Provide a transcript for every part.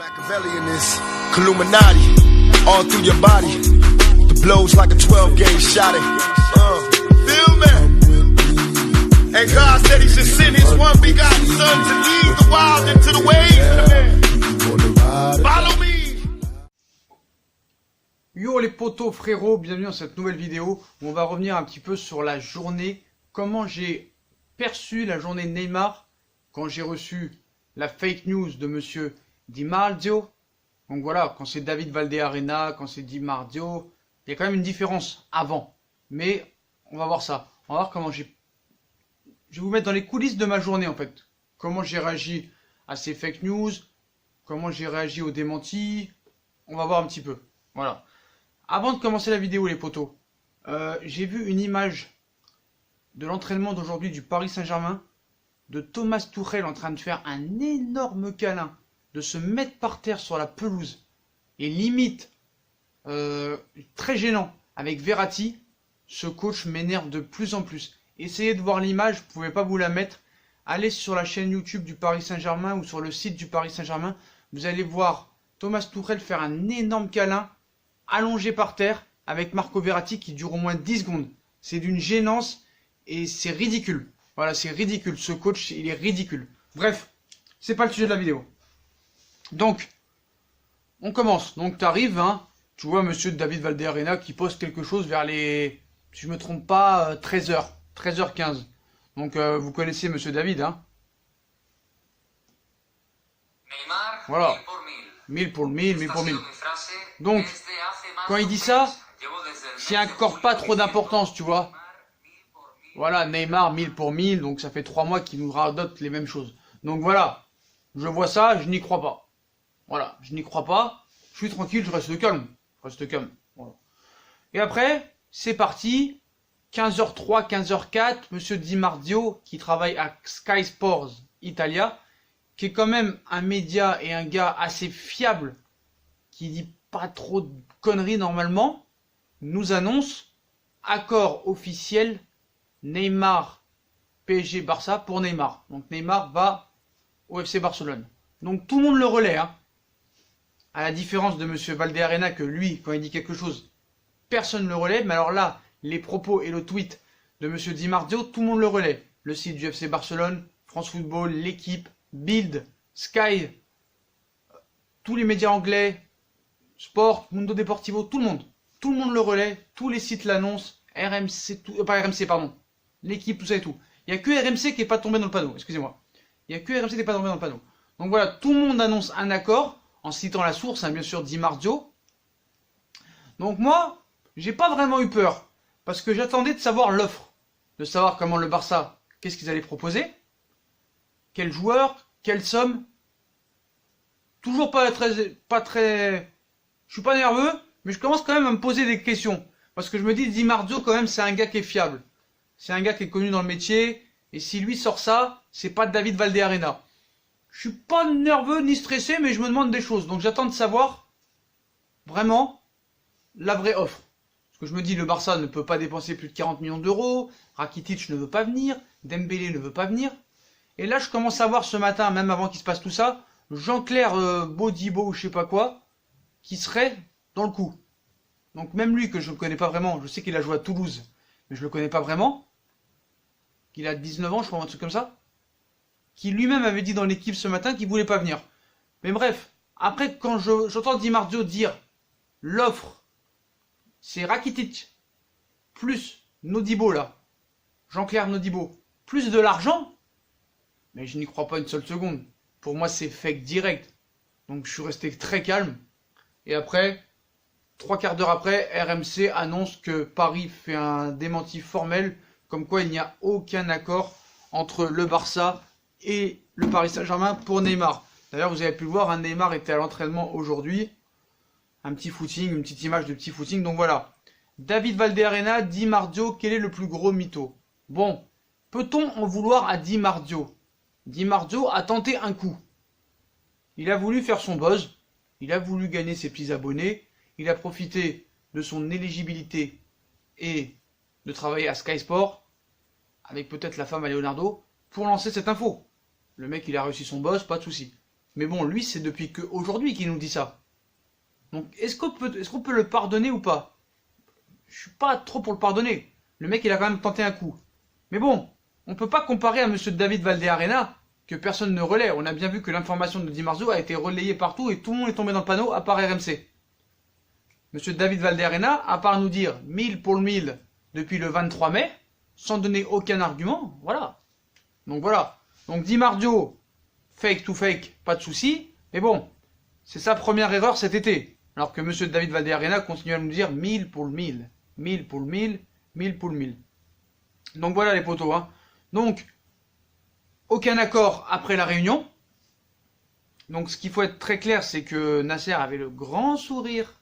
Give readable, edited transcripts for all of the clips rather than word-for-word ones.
Machiavelli in this Illuminati, all through your body. The blows like a 12-gauge shot. Feel me? And God said He should send His one begotten Son to lead the wild into the ways. Follow me. Yo les potos frérots, bienvenue dans cette nouvelle vidéo où on va revenir un petit peu sur la journée, comment j'ai perçu la journée Neymar quand j'ai reçu la fake news de monsieur Di Marzio. Donc voilà, quand c'est David Valdearena, quand c'est Di Marzio, il y a quand même une différence avant. Mais on va voir ça. On va voir comment je vais vous mettre dans les coulisses de ma journée en fait. Comment j'ai réagi à ces fake news, comment j'ai réagi aux démentis. On va voir un petit peu. Voilà. Avant de commencer la vidéo les potos, j'ai vu une image de l'entraînement d'aujourd'hui du Paris Saint-Germain, de Thomas Tuchel en train de faire un énorme câlin, de se mettre par terre sur la pelouse, et limite, très gênant, avec Verratti. Ce coach m'énerve de plus en plus. Essayez de voir l'image, vous ne pouvez pas vous la mettre. Allez sur la chaîne YouTube du Paris Saint-Germain ou sur le site du Paris Saint-Germain, vous allez voir Thomas Tuchel faire un énorme câlin, allongé par terre, avec Marco Verratti qui dure au moins 10 secondes. C'est d'une gênance et c'est ridicule. Voilà, c'est ridicule. Ce coach, il est ridicule. Bref, c'est pas le sujet de la vidéo. Donc, on commence. Donc, t'arrives, hein, tu vois monsieur David Valdearena qui poste quelque chose vers les, si je me trompe pas, 13h, 13h15. Donc, vous connaissez monsieur David, hein. Neymar, voilà. 1000 pour le 1000, 1000 pour 1000. Donc, quand il dit ça, j'y accorde pas trop d'importance, tu vois. Voilà, Neymar, 1000 pour 1000, donc ça fait 3 mois qu'il nous radote les mêmes choses. Donc voilà, je vois ça, je n'y crois pas. Voilà, je n'y crois pas, je suis tranquille, je reste calme. Je reste calme, voilà. Et après, c'est parti, 15h03, 15h04, monsieur Di Marzio, qui travaille à Sky Sports Italia, qui est quand même un média et un gars assez fiable, qui dit pas trop de conneries normalement, nous annonce accord officiel Neymar PSG Barça pour Neymar. Donc Neymar va au FC Barcelone. Donc tout le monde le relaie, hein. À la différence de monsieur Valdearena que lui, quand il dit quelque chose, personne ne le relaie. Mais alors là, les propos et le tweet de monsieur Di Marzio, tout le monde le relaie. Le site du FC Barcelone, France Football, l'équipe, Bild, Sky, tous les médias anglais, Sport, Mundo Deportivo, tout le monde le relaie, tous les sites l'annoncent, RMC, pas RMC, pardon, l'équipe, tout ça et tout. Il n'y a que RMC qui n'est pas tombé dans le panneau, excusez-moi. Il n'y a que RMC qui n'est pas tombé dans le panneau. Donc voilà, tout le monde annonce un accord, en citant la source, hein, bien sûr, Di Marzio. Donc moi, j'ai pas vraiment eu peur, parce que j'attendais de savoir l'offre, de savoir comment le Barça, qu'est-ce qu'ils allaient proposer, quel joueur, quelle somme. Toujours pas très... Je suis pas nerveux, mais je commence quand même à me poser des questions. Parce que je me dis, Di Marzio, quand même, c'est un gars qui est fiable. C'est un gars qui est connu dans le métier. Et si lui sort ça, c'est pas David Valdearena. Je suis pas nerveux ni stressé, mais je me demande des choses. Donc j'attends de savoir, vraiment, la vraie offre. Parce que je me dis, le Barça ne peut pas dépenser plus de 40 millions d'euros. Rakitic ne veut pas venir. Dembélé ne veut pas venir. Et là, je commence à voir ce matin, même avant qu'il se passe tout ça, Jean-Claire Bodibo ou je sais pas quoi, qui serait dans le coup. Donc même lui que je ne connais pas vraiment, je sais qu'il a joué à Toulouse, mais je le connais pas vraiment, qu'il a 19 ans je crois, un truc comme ça, qui lui-même avait dit dans l'équipe ce matin qu'il voulait pas venir. Mais bref, après quand j'entends Di Marzio dire l'offre, c'est Rakitic, plus Nodibo là, Jean-Claire Nodibo, plus de l'argent, mais je n'y crois pas une seule seconde. Pour moi c'est fake direct. Donc je suis resté très calme. Et après, 3 quarts d'heure après, RMC annonce que Paris fait un démenti formel, comme quoi il n'y a aucun accord entre le Barça et le Paris Saint-Germain pour Neymar. D'ailleurs, vous avez pu le voir, hein, Neymar était à l'entraînement aujourd'hui. Un petit footing, une petite image de petit footing. Donc voilà. David Valdearena, Di Marzio, quel est le plus gros mytho? Bon, peut-on en vouloir à Di Marzio? Di Marzio a tenté un coup. Il a voulu faire son buzz. Il a voulu gagner ses petits abonnés, il a profité de son éligibilité et de travailler à Sky Sport, avec peut-être la femme à Leonardo, pour lancer cette info. Le mec il a réussi son boss, pas de souci. Mais bon, lui, c'est depuis qu'aujourd'hui qu'il nous dit ça. Donc, est-ce qu'on peut le pardonner ou pas? Je suis pas trop pour le pardonner. Le mec, il a quand même tenté un coup. Mais bon, on peut pas comparer à monsieur David Valdearena, que personne ne relaie. On a bien vu que l'information de Di Marzio a été relayée partout et tout le monde est tombé dans le panneau, à part RMC. Monsieur David Valdearena, à part nous dire 1000 pour le 1000 depuis le 23 mai, sans donner aucun argument, voilà. Donc voilà. Donc Di Marzio, fake to fake, pas de souci. Mais bon, c'est sa première erreur cet été. Alors que monsieur David Valdearena continue à nous dire 1000 pour le 1000. 1000 pour le 1000, 1000 pour le 1000. Donc voilà les potos. Hein. Donc, aucun accord après la réunion. Donc ce qu'il faut être très clair, c'est que Nasser avait le grand sourire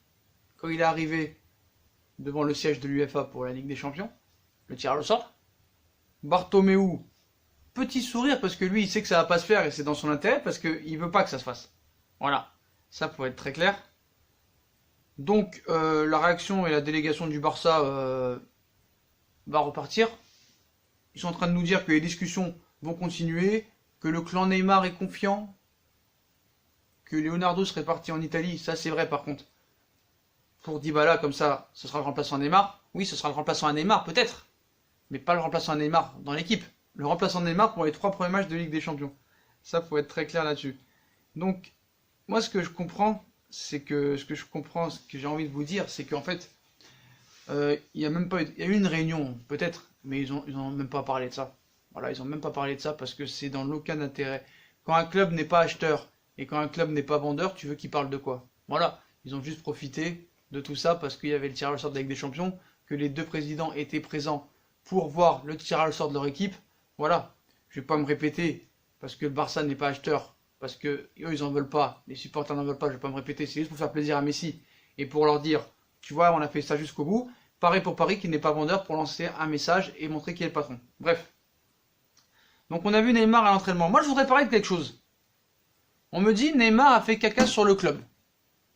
quand il est arrivé devant le siège de l'UEFA pour la Ligue des Champions. Le tirage au sort. Bartomeu, petit sourire parce que lui il sait que ça va pas se faire et c'est dans son intérêt parce qu'il veut pas que ça se fasse. Voilà, ça faut être très clair. Donc la réaction et la délégation du Barça va repartir. Ils sont en train de nous dire que les discussions vont continuer, que le clan Neymar est confiant, que Leonardo serait parti en Italie, ça c'est vrai par contre. Pour Dybala, comme ça, ce sera le remplaçant à Neymar. Oui, ce sera le remplaçant à Neymar, peut-être. Mais pas le remplaçant à Neymar dans l'équipe. Le remplaçant de Neymar pour les 3 premiers matchs de Ligue des Champions. Ça, faut être très clair là-dessus. Donc, moi, ce que je comprends, ce que j'ai envie de vous dire, c'est qu'en fait, il y a eu une réunion, peut-être, mais ils ont même pas parlé de ça. Voilà, ils ont même pas parlé de ça parce que c'est dans aucun intérêt. Quand un club n'est pas acheteur et quand un club n'est pas vendeur, tu veux qu'il parle de quoi? Voilà, ils ont juste profité de tout ça parce qu'il y avait le tirage au sort de la Ligue des Champions, que les deux présidents étaient présents pour voir le tirage au sort de leur équipe. Voilà, je vais pas me répéter parce que le Barça n'est pas acheteur, parce que eux ils en veulent pas, les supporters n'en veulent pas, je vais pas me répéter, c'est juste pour faire plaisir à Messi et pour leur dire, tu vois, on a fait ça jusqu'au bout. Pareil pour Paris qui n'est pas vendeur pour lancer un message et montrer qui est le patron. Bref. Donc on a vu Neymar à l'entraînement. Moi je voudrais parler de quelque chose. On me dit Neymar a fait caca sur le club.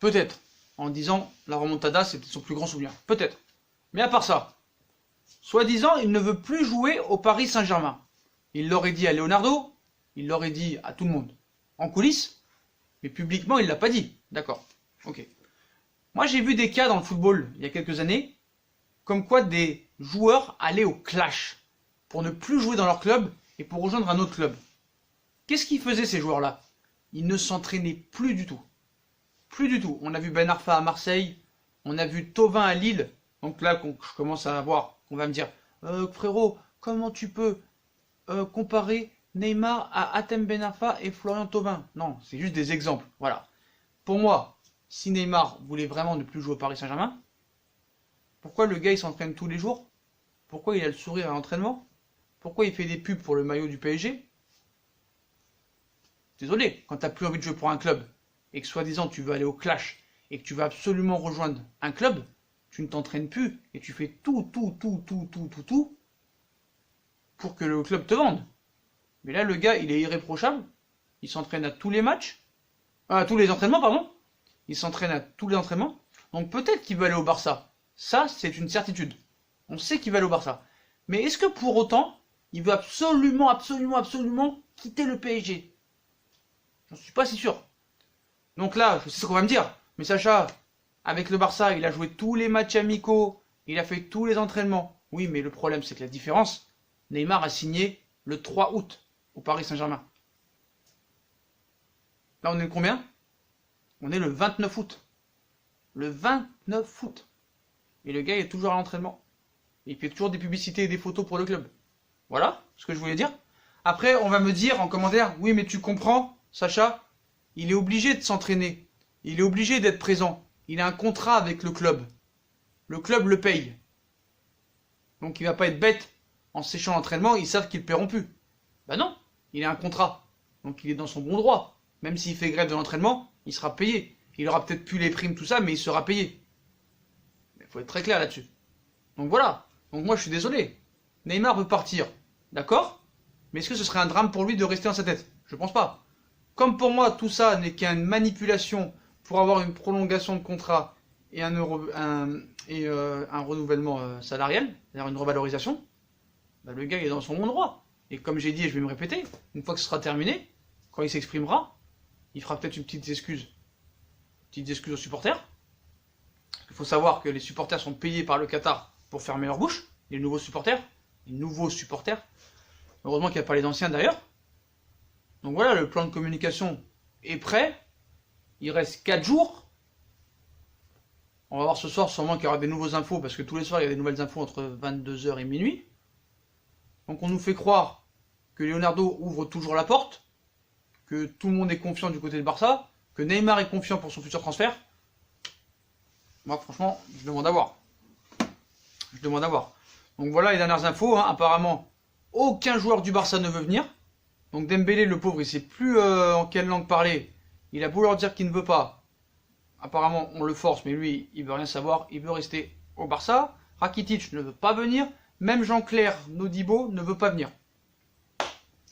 Peut-être. En disant la remontada c'était son plus grand souvenir. Peut-être. Mais à part ça, soi-disant il ne veut plus jouer au Paris Saint-Germain. Il l'aurait dit à Leonardo, il l'aurait dit à tout le monde. En coulisses, mais publiquement il l'a pas dit. D'accord. Ok. Moi j'ai vu des cas dans le football il y a quelques années, comme quoi des joueurs allaient au clash pour ne plus jouer dans leur club et pour rejoindre un autre club. Qu'est-ce qu'ils faisaient ces joueurs-là? Ils ne s'entraînaient plus du tout. Plus du tout. On a vu Ben Arfa à Marseille, on a vu Thauvin à Lille. Donc là, je commence à voir, on va me dire, frérot, comment tu peux comparer Neymar à Hatem Ben Arfa et Florian Thauvin? Non, c'est juste des exemples. Voilà. Pour moi, si Neymar voulait vraiment ne plus jouer au Paris Saint-Germain, pourquoi le gars il s'entraîne tous les jours? Pourquoi il a le sourire à l'entraînement? Pourquoi il fait des pubs pour le maillot du PSG? Désolé, quand t'as plus envie de jouer pour un club et que soi-disant tu veux aller au clash et que tu veux absolument rejoindre un club, tu ne t'entraînes plus et tu fais tout pour que le club te vende. Mais là le gars il est irréprochable, il s'entraîne à tous les matchs, à tous les entraînements pardon, il s'entraîne à tous les entraînements, donc peut-être qu'il veut aller au Barça. Ça, c'est une certitude. On sait qu'il va aller au Barça. Mais est-ce que pour autant, il veut absolument quitter le PSG? J'en suis pas si sûr. Donc là, je sais ce qu'on va me dire. Mais Sacha, avec le Barça, il a joué tous les matchs amicaux, il a fait tous les entraînements. Oui, mais le problème, c'est que la différence, Neymar a signé le 3 août au Paris Saint-Germain. Là, on est le combien? On est le 29 août. Le 29 août. Et le gars est toujours à l'entraînement. Il fait toujours des publicités et des photos pour le club. Voilà ce que je voulais dire. Après, on va me dire en commentaire, oui mais tu comprends, Sacha, il est obligé de s'entraîner. Il est obligé d'être présent. Il a un contrat avec le club. Le club le paye. Donc il va pas être bête. En séchant l'entraînement, ils savent qu'ils ne paieront plus. Ben non, il a un contrat. Donc il est dans son bon droit. Même s'il fait grève de l'entraînement, il sera payé. Il aura peut-être plus les primes, tout ça, mais il sera payé. Il faut être très clair là-dessus. Donc voilà. Donc moi je suis désolé. Neymar veut partir. D'accord? Mais est-ce que ce serait un drame pour lui de rester dans sa tête? Je pense pas. Comme pour moi tout ça n'est qu'une manipulation pour avoir une prolongation de contrat et un renouvellement salarial, c'est-à-dire une revalorisation, bah le gars il est dans son bon droit. Et comme j'ai dit et je vais me répéter, une fois que ce sera terminé, quand il s'exprimera, il fera peut-être une petite excuse aux supporters. Il faut savoir que les supporters sont payés par le Qatar pour fermer leur bouche, les nouveaux supporters. Heureusement qu'il n'y a pas les anciens d'ailleurs. Donc voilà, le plan de communication est prêt. Il reste 4 jours. On va voir ce soir sûrement qu'il y aura des nouveaux infos, parce que tous les soirs il y a des nouvelles infos entre 22h et minuit. Donc on nous fait croire que Leonardo ouvre toujours la porte, que tout le monde est confiant du côté de Barça, que Neymar est confiant pour son futur transfert. Moi franchement, je demande à voir. Donc voilà les dernières infos, hein. Apparemment, aucun joueur du Barça ne veut venir. Donc Dembélé, le pauvre, il sait plus en quelle langue parler. Il a beau leur dire qu'il ne veut pas. Apparemment, on le force, mais lui, il veut rien savoir. Il veut rester au Barça. Rakitic ne veut pas venir. Même Jean-Claire Nodibo ne veut pas venir.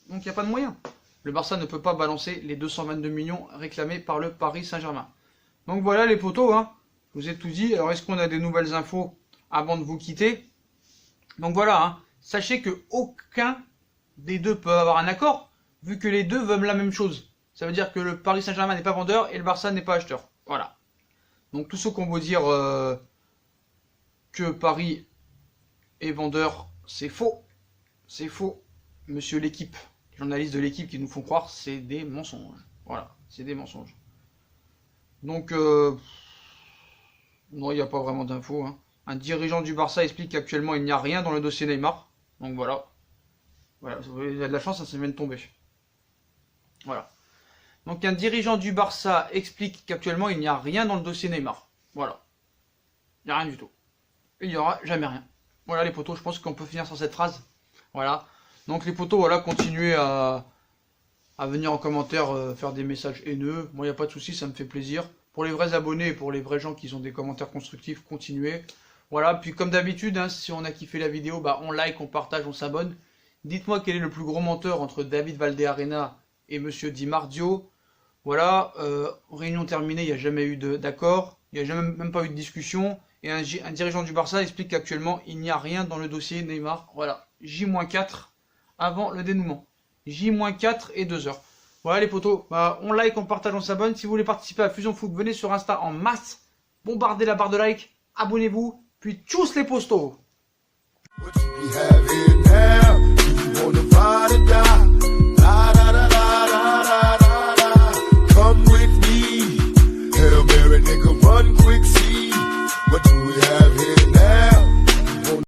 Donc il n'y a pas de moyen. Le Barça ne peut pas balancer les 222 millions réclamés par le Paris Saint-Germain. Donc voilà les potos, hein. Je vous ai tout dit. Alors est-ce qu'on a des nouvelles infos avant de vous quitter? Donc voilà, hein. Sachez que aucun des deux peut avoir un accord, vu que les deux veulent la même chose. Ça veut dire que le Paris Saint-Germain n'est pas vendeur et le Barça n'est pas acheteur. Voilà. Donc tous ceux qu'on veut dire que Paris est vendeur, c'est faux. C'est faux. Monsieur l'équipe, les journalistes de l'équipe qui nous font croire, c'est des mensonges. Voilà, c'est des mensonges. Donc, non, il n'y a pas vraiment d'infos. Hein. Un dirigeant du Barça explique qu'actuellement il n'y a rien dans le dossier Neymar. Donc voilà. Voilà, il y a de la chance, ça vient de tomber. Voilà. Donc un dirigeant du Barça explique qu'actuellement il n'y a rien dans le dossier Neymar. Voilà. Il n'y a rien du tout. Il n'y aura jamais rien. Voilà les potos, je pense qu'on peut finir sur cette phrase. Voilà. Donc les potos, voilà, continuez à venir en commentaire faire des messages haineux. Moi, il n'y a pas de souci, ça me fait plaisir. Pour les vrais abonnés et pour les vrais gens qui ont des commentaires constructifs, continuez. Voilà, puis comme d'habitude, hein, si on a kiffé la vidéo, bah, on like, on partage, on s'abonne. Dites-moi quel est le plus gros menteur entre David Valdearena et Monsieur Di Mardio. Voilà, réunion terminée, il n'y a jamais eu d'accord, il n'y a même pas eu de discussion. Et un dirigeant du Barça explique qu'actuellement, il n'y a rien dans le dossier Neymar. Voilà, J-4 avant le dénouement. J-4 et 2 heures. Voilà les potos, bah, on like, on partage, on s'abonne. Si vous voulez participer à Fusion Foot, venez sur Insta en masse. Bombardez la barre de like, abonnez-vous, puis tchuss les postos.